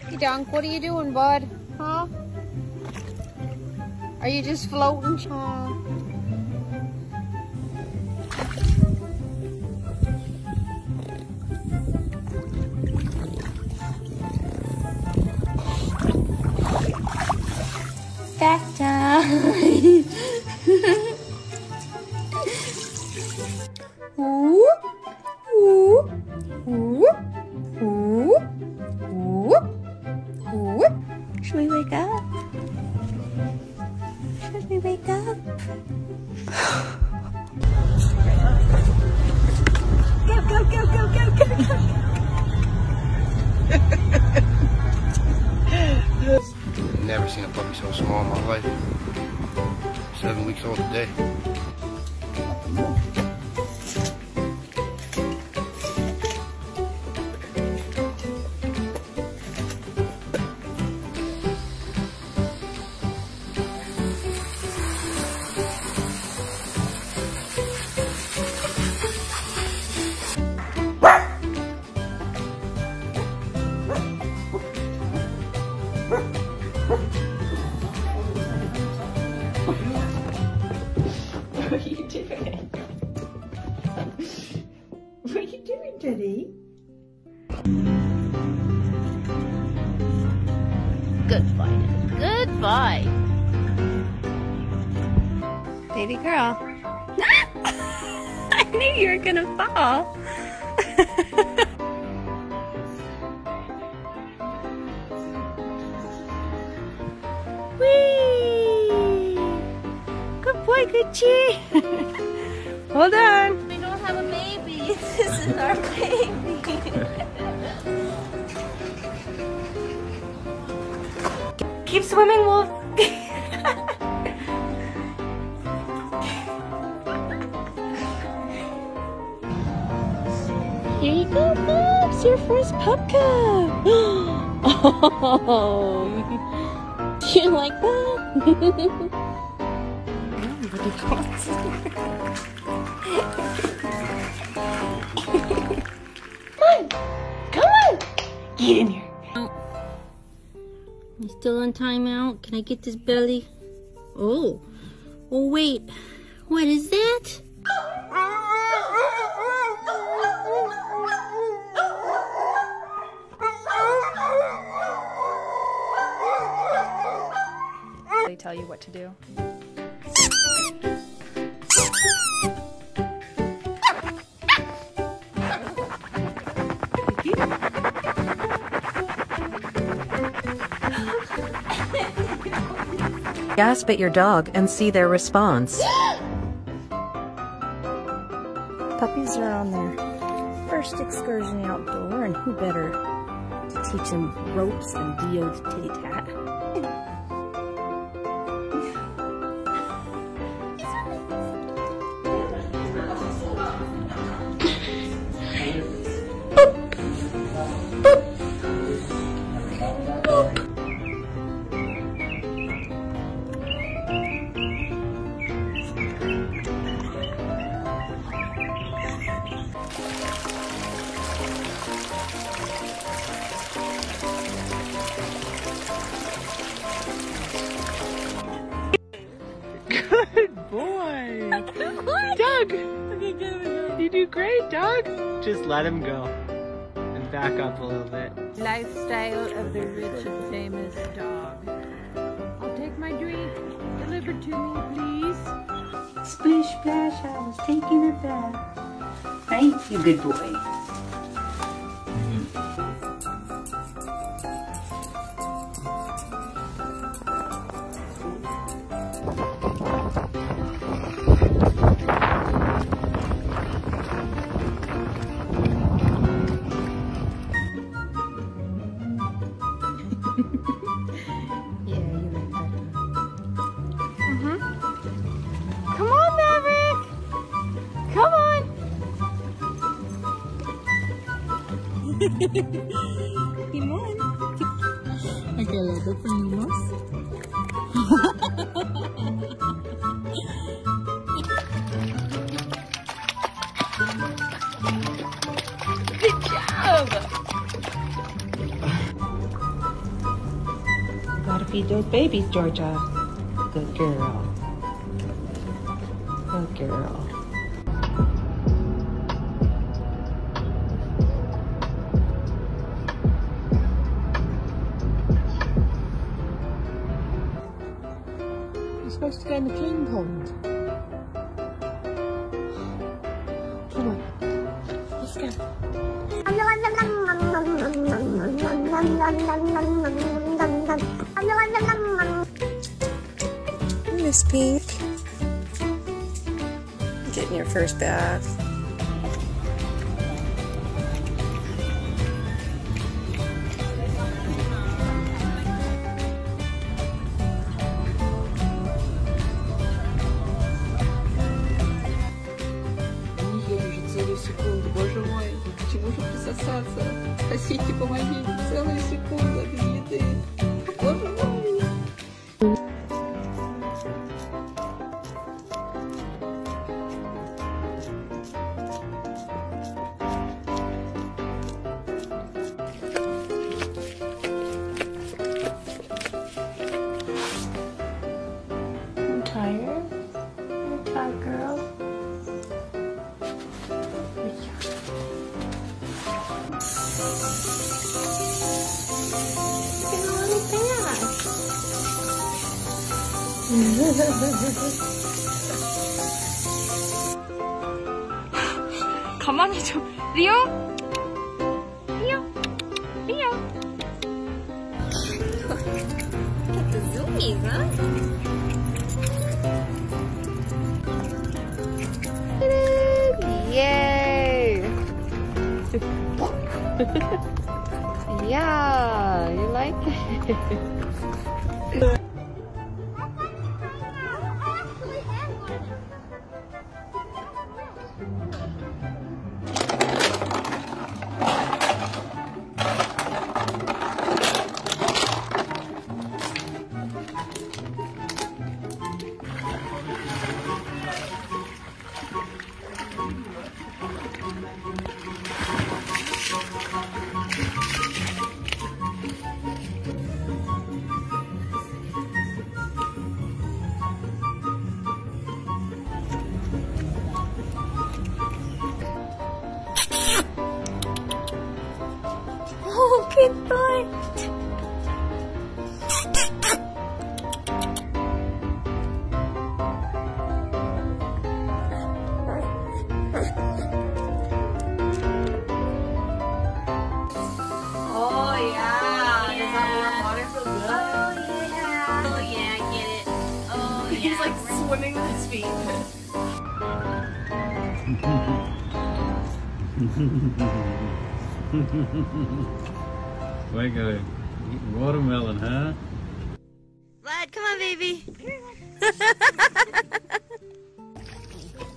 Hey Dunk, what are you doing, bud? Huh? Are you just floating? Back time. Ooh, ooh, ooh, ooh, ooh, ooh. Should we wake up? Should we wake up? Go, go, go, go, go, go, go. Never seen a puppy so small in my life. 7 weeks old today. What are you doing? What are you doing, Teddy? Goodbye. Goodbye. Baby girl. I knew you were gonna fall. Whee! Good boy, Gucci. Hold on. We don't have a baby. This is our baby. Keep swimming, Wolf. Here you go, Bubs. Your first pup cub. Oh. Do you like that? Nobody wants it. Come on! Come on! Get in here. You still on timeout? Can I get this belly? Oh. Oh, wait. What is that? They tell you what to do. Gasp at your dog and see their response. Puppies are on their first excursion outdoor, and who better to teach them ropes than Dio-Tat? Good boy! Doug! You do great, Doug! Just let him go. And back up a little bit. Lifestyle of the rich and famous dog. I'll take my drink. Delivered to me, please. Splish splash, I was taking a bath. Right? You good boy. Come on, Maverick! Come on! Come on. Okay, let's open your nose. Good job! Feed those babies, Georgia. Good girl. Good girl. You're supposed to go in the king pond. Come on. Let's go. Miss Pink. Getting your first bath. Целую секунду, боже мой, к чему же присосаться? Спасите, помогите, целую секунду без еды. Боже мой. I'm tired. I'm tired, girl. 가만히 좀. 리오? 리오? 리오? Get the zoomies, huh? Yay! Yeah, you like it? Oh, good boy. Oh yeah. Does that warm water feel good? Oh yeah. Oh yeah, I get it. Oh yeah. He's like swimming with his feet. We're going to eat watermelon, huh? Vlad, come on, baby.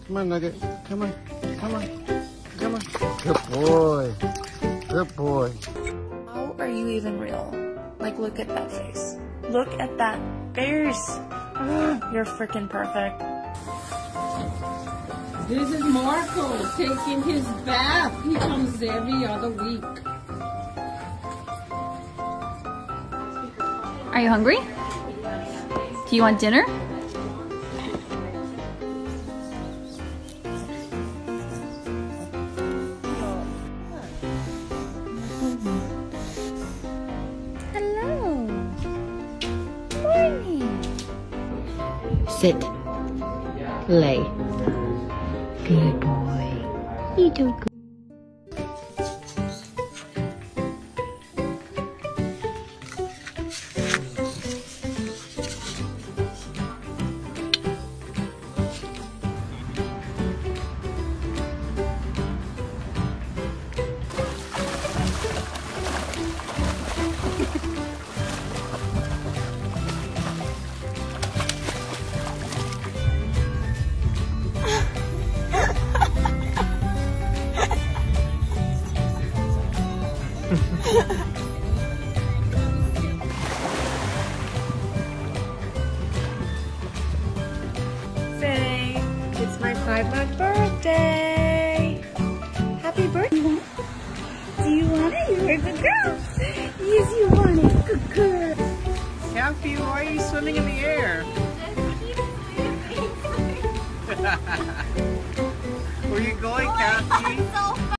Come on, Nugget. Come on. Come on. Come on. Good boy. Good boy. How are you even real? Like, look at that face. Look at that face. Ugh, you're freaking perfect. This is Marco taking his bath. He comes every other week. Are you hungry? Do you want dinner? Hello. Morning. Sit. Lay. Good boy. You do good. Say, it's my 5-month birthday. Happy birthday. Do you want it? You're a good girl. Yes, you want it. Good girl. Kathy, why are you swimming in the air? Where are you going, Kathy?